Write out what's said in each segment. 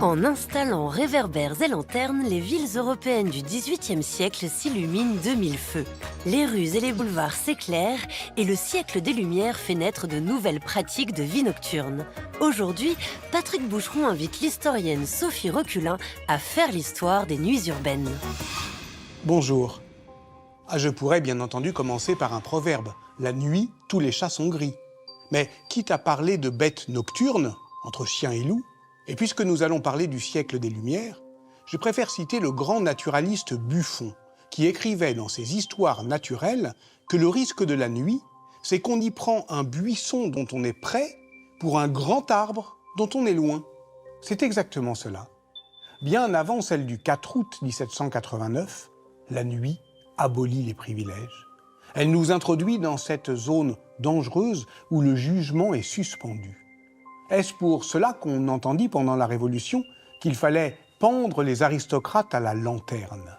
En installant réverbères et lanternes, les villes européennes du XVIIIe siècle s'illuminent de mille feux. Les rues et les boulevards s'éclairent et le siècle des Lumières fait naître de nouvelles pratiques de vie nocturne. Aujourd'hui, Patrick Boucheron invite l'historienne Sophie Reculin à faire l'histoire des nuits urbaines. Bonjour. Je pourrais bien entendu commencer par un proverbe. La nuit, tous les chats sont gris. Mais quitte à parler de bêtes nocturnes, entre chien et loup, et puisque nous allons parler du siècle des Lumières, je préfère citer le grand naturaliste Buffon, qui écrivait dans ses histoires naturelles que le risque de la nuit, c'est qu'on y prend un buisson dont on est près pour un grand arbre dont on est loin. C'est exactement cela. Bien avant celle du 4 août 1789, la nuit abolit les privilèges. Elle nous introduit dans cette zone dangereuse où le jugement est suspendu. Est-ce pour cela qu'on entendit pendant la Révolution qu'il fallait pendre les aristocrates à la lanterne?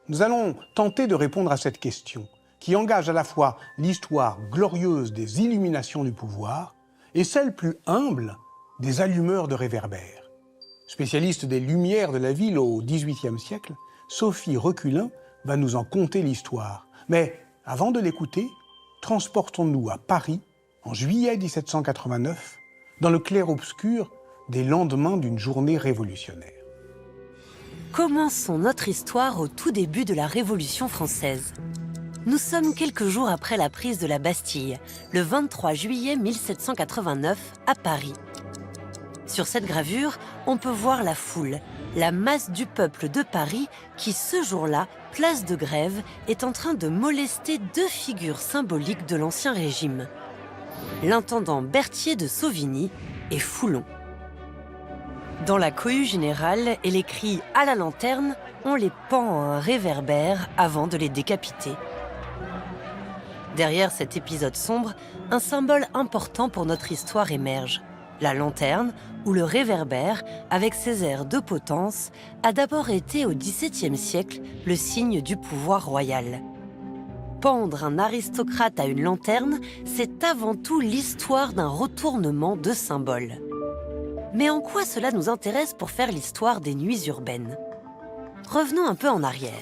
Nous allons tenter de répondre à cette question, qui engage à la fois l'histoire glorieuse des illuminations du pouvoir et celle plus humble des allumeurs de réverbères. Spécialiste des lumières de la ville au XVIIIe siècle, Sophie Reculin va nous en conter l'histoire. Mais avant de l'écouter, transportons-nous à Paris, en juillet 1789, dans le clair-obscur des lendemains d'une journée révolutionnaire. Commençons notre histoire au tout début de la Révolution française. Nous sommes quelques jours après la prise de la Bastille, le 23 juillet 1789, à Paris. Sur cette gravure, on peut voir la foule, la masse du peuple de Paris qui, ce jour-là, place de Grève, est en train de molester deux figures symboliques de l'Ancien Régime. L'intendant Berthier de Sauvigny et Foulon. Dans la cohue générale et les cris « à la lanterne », on les pend à un réverbère avant de les décapiter. Derrière cet épisode sombre, un symbole important pour notre histoire émerge. La lanterne, ou le réverbère, avec ses airs de potence, a d'abord été au XVIIe siècle le signe du pouvoir royal. Pendre un aristocrate à une lanterne, c'est avant tout l'histoire d'un retournement de symboles. Mais en quoi cela nous intéresse pour faire l'histoire des nuits urbaines? Revenons un peu en arrière.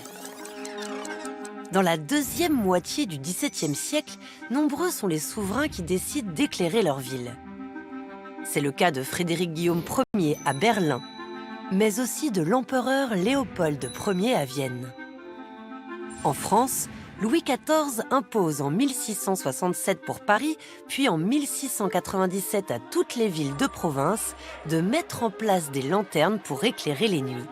Dans la deuxième moitié du XVIIe siècle, nombreux sont les souverains qui décident d'éclairer leur ville. C'est le cas de Frédéric Guillaume Ier à Berlin, mais aussi de l'empereur Léopold Ier à Vienne. En France, Louis XIV impose en 1667 pour Paris, puis en 1697 à toutes les villes de province, de mettre en place des lanternes pour éclairer les nuits.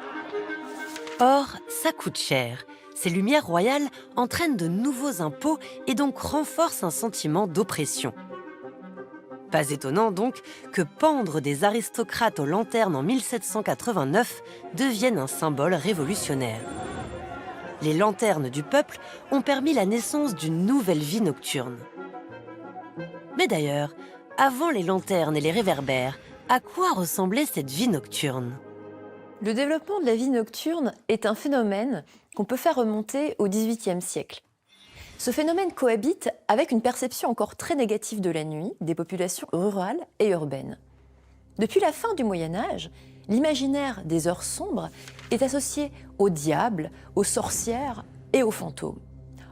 Or, ça coûte cher. Ces lumières royales entraînent de nouveaux impôts et donc renforcent un sentiment d'oppression. Pas étonnant donc que pendre des aristocrates aux lanternes en 1789 devienne un symbole révolutionnaire. Les lanternes du peuple ont permis la naissance d'une nouvelle vie nocturne. Mais d'ailleurs, avant les lanternes et les réverbères, à quoi ressemblait cette vie nocturne? Le développement de la vie nocturne est un phénomène qu'on peut faire remonter au XVIIIe siècle. Ce phénomène cohabite avec une perception encore très négative de la nuit des populations rurales et urbaines. Depuis la fin du Moyen-Âge, l'imaginaire des heures sombres est associé au diable, aux sorcières et aux fantômes.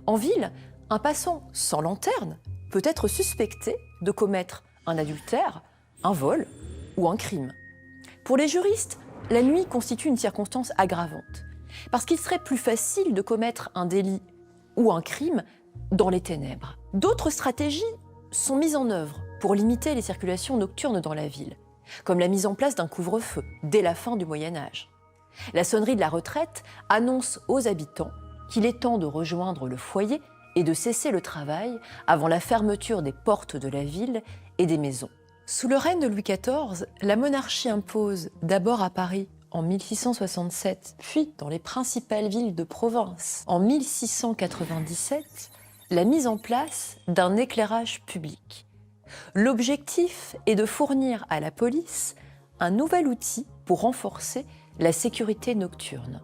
En ville, un passant sans lanterne peut être suspecté de commettre un adultère, un vol ou un crime. Pour les juristes, la nuit constitue une circonstance aggravante, parce qu'il serait plus facile de commettre un délit ou un crime dans les ténèbres. D'autres stratégies sont mises en œuvre pour limiter les circulations nocturnes dans la ville, comme la mise en place d'un couvre-feu dès la fin du Moyen-Âge. La sonnerie de la retraite annonce aux habitants qu'il est temps de rejoindre le foyer et de cesser le travail avant la fermeture des portes de la ville et des maisons. Sous le règne de Louis XIV, la monarchie impose d'abord à Paris en 1667, puis dans les principales villes de province en 1697, la mise en place d'un éclairage public. L'objectif est de fournir à la police un nouvel outil pour renforcer la sécurité nocturne.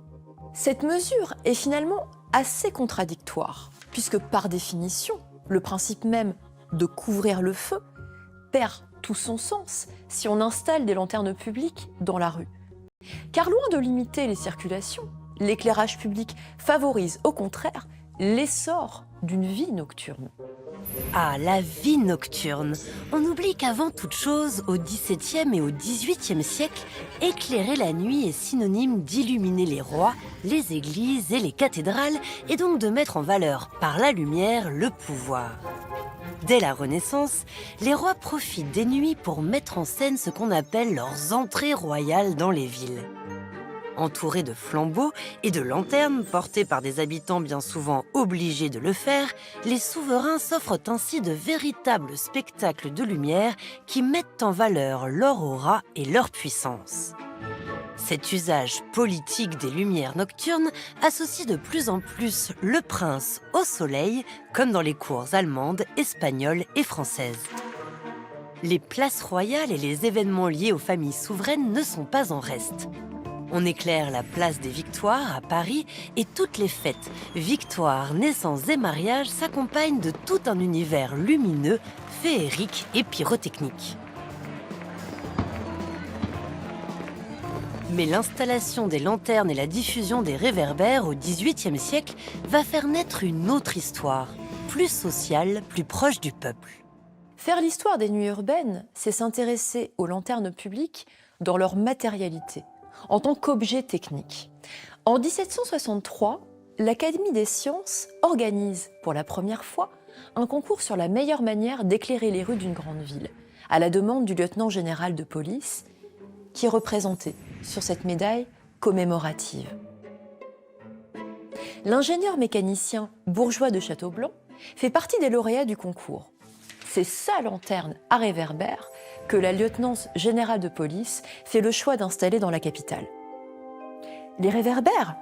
Cette mesure est finalement assez contradictoire, puisque par définition, le principe même de couvrir le feu perd tout son sens si on installe des lanternes publiques dans la rue. Car loin de limiter les circulations, l'éclairage public favorise au contraire l'essor d'une vie nocturne. Ah, la vie nocturne. On oublie qu'avant toute chose, au XVIIe et au XVIIIe siècle, éclairer la nuit est synonyme d'illuminer les rois, les églises et les cathédrales, et donc de mettre en valeur, par la lumière, le pouvoir. Dès la Renaissance, les rois profitent des nuits pour mettre en scène ce qu'on appelle leurs entrées royales dans les villes. Entourés de flambeaux et de lanternes portées par des habitants bien souvent obligés de le faire, les souverains s'offrent ainsi de véritables spectacles de lumière qui mettent en valeur leur aura et leur puissance. Cet usage politique des lumières nocturnes associe de plus en plus le prince au soleil, comme dans les cours allemandes, espagnoles et françaises. Les places royales et les événements liés aux familles souveraines ne sont pas en reste. On éclaire la place des Victoires à Paris et toutes les fêtes, victoires, naissances et mariages s'accompagnent de tout un univers lumineux, féerique et pyrotechnique. Mais l'installation des lanternes et la diffusion des réverbères au XVIIIe siècle va faire naître une autre histoire, plus sociale, plus proche du peuple. Faire l'histoire des nuits urbaines, c'est s'intéresser aux lanternes publiques dans leur matérialité, en tant qu'objet technique. En 1763, l'Académie des sciences organise pour la première fois un concours sur la meilleure manière d'éclairer les rues d'une grande ville, à la demande du lieutenant général de police, qui est représenté sur cette médaille commémorative. L'ingénieur mécanicien bourgeois de Châteaublanc fait partie des lauréats du concours. C'est sa lanterne à réverbère que la lieutenance générale de police fait le choix d'installer dans la capitale. Les réverbères,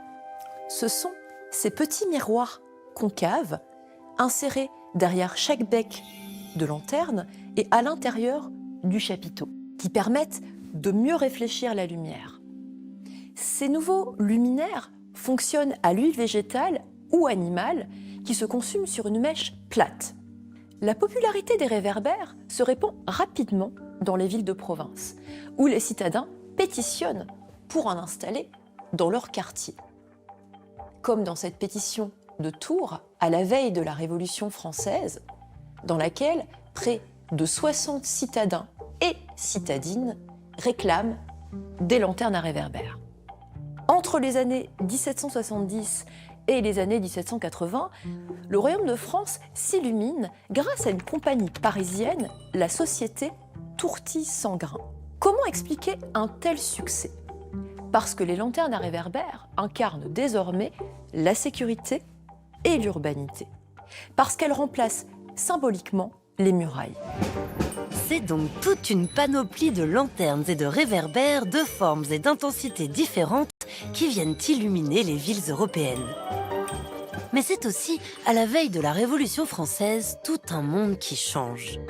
ce sont ces petits miroirs concaves insérés derrière chaque bec de lanterne et à l'intérieur du chapiteau, qui permettent de mieux réfléchir la lumière. Ces nouveaux luminaires fonctionnent à l'huile végétale ou animale qui se consume sur une mèche plate. La popularité des réverbères se répand rapidement dans les villes de province, où les citadins pétitionnent pour en installer dans leur quartier. Comme dans cette pétition de Tours, à la veille de la Révolution française, dans laquelle près de 60 citadins et citadines réclament des lanternes à réverbères. Entre les années 1770 et les années 1780, le Royaume de France s'illumine grâce à une compagnie parisienne, la société Tourtis-Sangrain. Comment expliquer un tel succès ? Parce que les lanternes à réverbères incarnent désormais la sécurité et l'urbanité. Parce qu'elles remplacent symboliquement les murailles. C'est donc toute une panoplie de lanternes et de réverbères de formes et d'intensités différentes qui viennent illuminer les villes européennes. Mais c'est aussi, à la veille de la Révolution française, tout un monde qui change.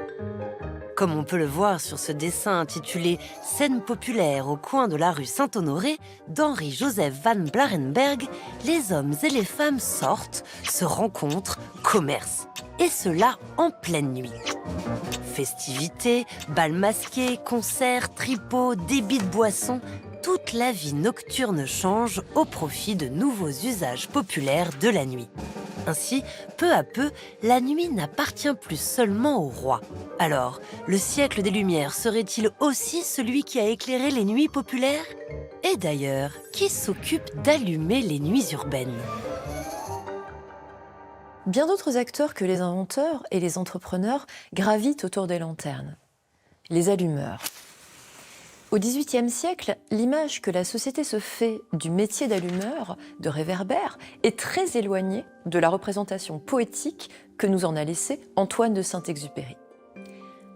Comme on peut le voir sur ce dessin intitulé « Scène populaire au coin de la rue Saint-Honoré » d'Henri-Joseph van Blarenberg, les hommes et les femmes sortent, se rencontrent, commercent. Et cela en pleine nuit. Festivités, bals masqués, concerts, tripots, débits de boissons, toute la vie nocturne change au profit de nouveaux usages populaires de la nuit. Ainsi, peu à peu, la nuit n'appartient plus seulement au roi. Alors, le siècle des Lumières serait-il aussi celui qui a éclairé les nuits populaires ? Et d'ailleurs, qui s'occupe d'allumer les nuits urbaines ? Bien d'autres acteurs que les inventeurs et les entrepreneurs gravitent autour des lanternes. Les allumeurs. Au XVIIIe siècle, l'image que la société se fait du métier d'allumeur, de réverbère, est très éloignée de la représentation poétique que nous en a laissée Antoine de Saint-Exupéry.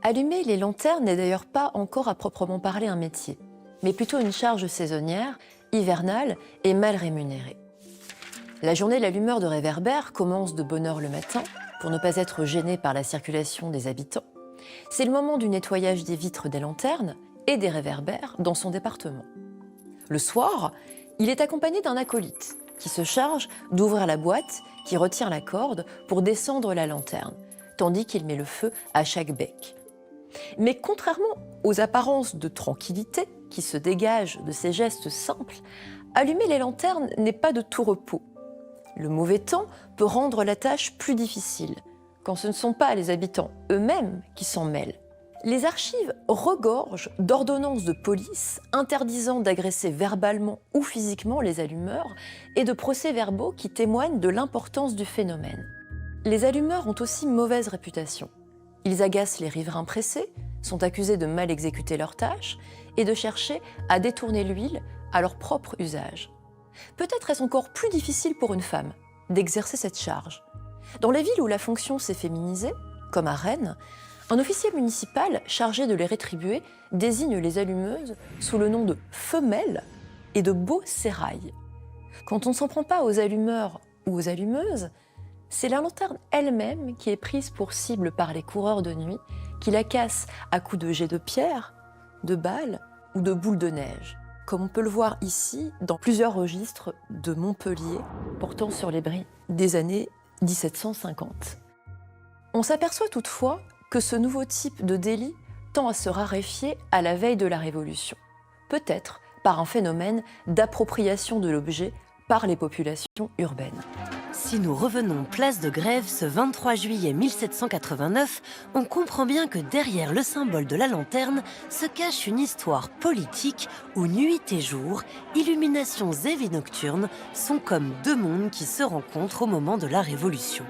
Allumer les lanternes n'est d'ailleurs pas encore à proprement parler un métier, mais plutôt une charge saisonnière, hivernale et mal rémunérée. La journée de l'allumeur de réverbère commence de bonne heure le matin, pour ne pas être gêné par la circulation des habitants. C'est le moment du nettoyage des vitres des lanternes et des réverbères dans son département. Le soir, il est accompagné d'un acolyte qui se charge d'ouvrir la boîte, qui retire la corde pour descendre la lanterne, tandis qu'il met le feu à chaque bec. Mais contrairement aux apparences de tranquillité qui se dégage de ces gestes simples, allumer les lanternes n'est pas de tout repos. Le mauvais temps peut rendre la tâche plus difficile, quand ce ne sont pas les habitants eux-mêmes qui s'en mêlent. Les archives regorgent d'ordonnances de police interdisant d'agresser verbalement ou physiquement les allumeurs et de procès-verbaux qui témoignent de l'importance du phénomène. Les allumeurs ont aussi mauvaise réputation. Ils agacent les riverains pressés, sont accusés de mal exécuter leurs tâches et de chercher à détourner l'huile à leur propre usage. Peut-être est-ce encore plus difficile pour une femme d'exercer cette charge. Dans les villes où la fonction s'est féminisée, comme à Rennes, un officier municipal chargé de les rétribuer désigne les allumeuses sous le nom de femelles et de beaux sérail. Quand on ne s'en prend pas aux allumeurs ou aux allumeuses, c'est la lanterne elle-même qui est prise pour cible par les coureurs de nuit qui la cassent à coups de jets de pierre, de balles ou de boules de neige, comme on peut le voir ici dans plusieurs registres de Montpellier portant sur les bris des années 1750. On s'aperçoit toutefois que ce nouveau type de délit tend à se raréfier à la veille de la Révolution, peut-être par un phénomène d'appropriation de l'objet par les populations urbaines. Si nous revenons place de Grève ce 23 juillet 1789, on comprend bien que derrière le symbole de la lanterne se cache une histoire politique où nuit et jour, illuminations et vie nocturne sont comme deux mondes qui se rencontrent au moment de la Révolution.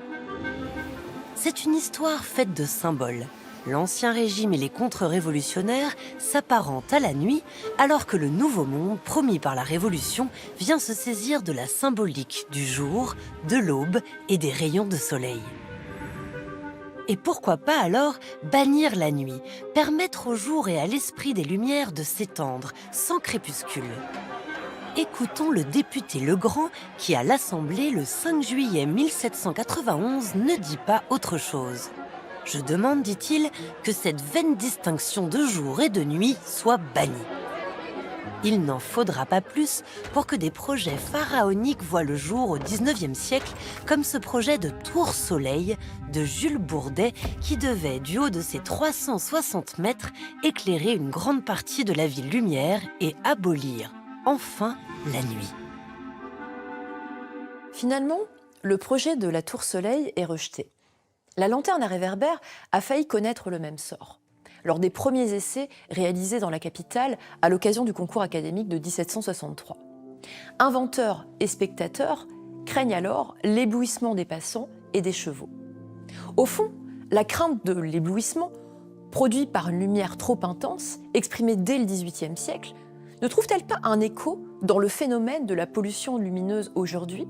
C'est une histoire faite de symboles. L'Ancien Régime et les contre-révolutionnaires s'apparentent à la nuit, alors que le Nouveau Monde, promis par la Révolution, vient se saisir de la symbolique du jour, de l'aube et des rayons de soleil. Et pourquoi pas alors bannir la nuit, permettre au jour et à l'esprit des Lumières de s'étendre, sans crépuscule. Écoutons le député Legrand qui, à l'Assemblée, le 5 juillet 1791, ne dit pas autre chose. Je demande, dit-il, que cette vaine distinction de jour et de nuit soit bannie. Il n'en faudra pas plus pour que des projets pharaoniques voient le jour au XIXe siècle, comme ce projet de Tour Soleil de Jules Bourdet qui devait, du haut de ses 360 mètres, éclairer une grande partie de la ville lumière et abolir, enfin, la nuit. Finalement, le projet de la Tour Soleil est rejeté. La lanterne à réverbère a failli connaître le même sort. Lors des premiers essais réalisés dans la capitale à l'occasion du concours académique de 1763. Inventeurs et spectateurs craignent alors l'éblouissement des passants et des chevaux. Au fond, la crainte de l'éblouissement, produit par une lumière trop intense, exprimée dès le XVIIIe siècle, ne trouve-t-elle pas un écho dans le phénomène de la pollution lumineuse aujourd'hui ?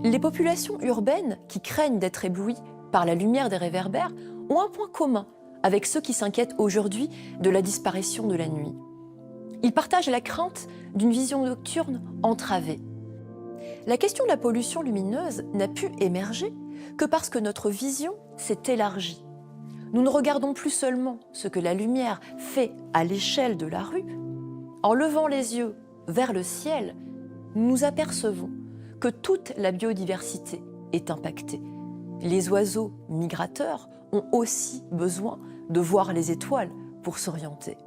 Les populations urbaines qui craignent d'être éblouies par la lumière des réverbères ont un point commun avec ceux qui s'inquiètent aujourd'hui de la disparition de la nuit. Ils partagent la crainte d'une vision nocturne entravée. La question de la pollution lumineuse n'a pu émerger que parce que notre vision s'est élargie. Nous ne regardons plus seulement ce que la lumière fait à l'échelle de la rue. En levant les yeux vers le ciel, nous apercevons que toute la biodiversité est impactée. Les oiseaux migrateurs ont aussi besoin de voir les étoiles pour s'orienter.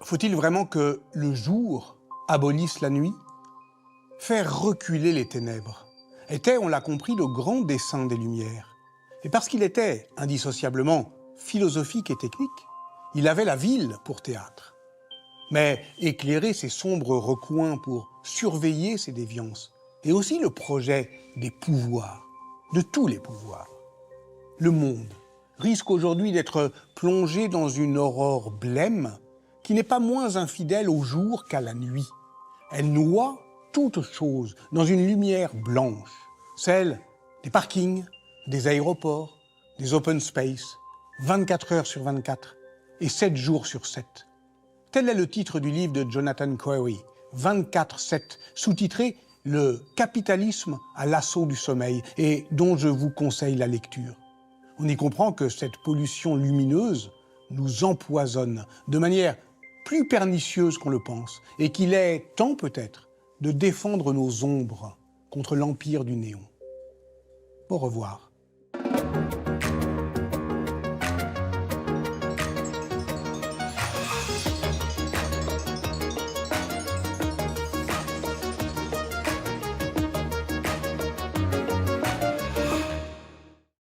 Faut-il vraiment que le jour abolisse la nuit ? Faire reculer les ténèbres était, on l'a compris, le grand dessein des Lumières. Et parce qu'il était indissociablement philosophique et technique, il avait la ville pour théâtre. Mais éclairer ces sombres recoins pour surveiller ces déviances, et aussi le projet des pouvoirs, de tous les pouvoirs. Le monde risque aujourd'hui d'être plongé dans une aurore blême qui n'est pas moins infidèle au jour qu'à la nuit. Elle noie toute chose dans une lumière blanche, celle des parkings, des aéroports, des open space, 24 heures sur 24 et 7 jours sur 7. Tel est le titre du livre de Jonathan Cowie, 24/7, sous-titré « Le capitalisme à l'assaut du sommeil » et dont je vous conseille la lecture. On y comprend que cette pollution lumineuse nous empoisonne de manière plus pernicieuse qu'on le pense, et qu'il est temps peut-être de défendre nos ombres contre l'empire du néon. Au revoir.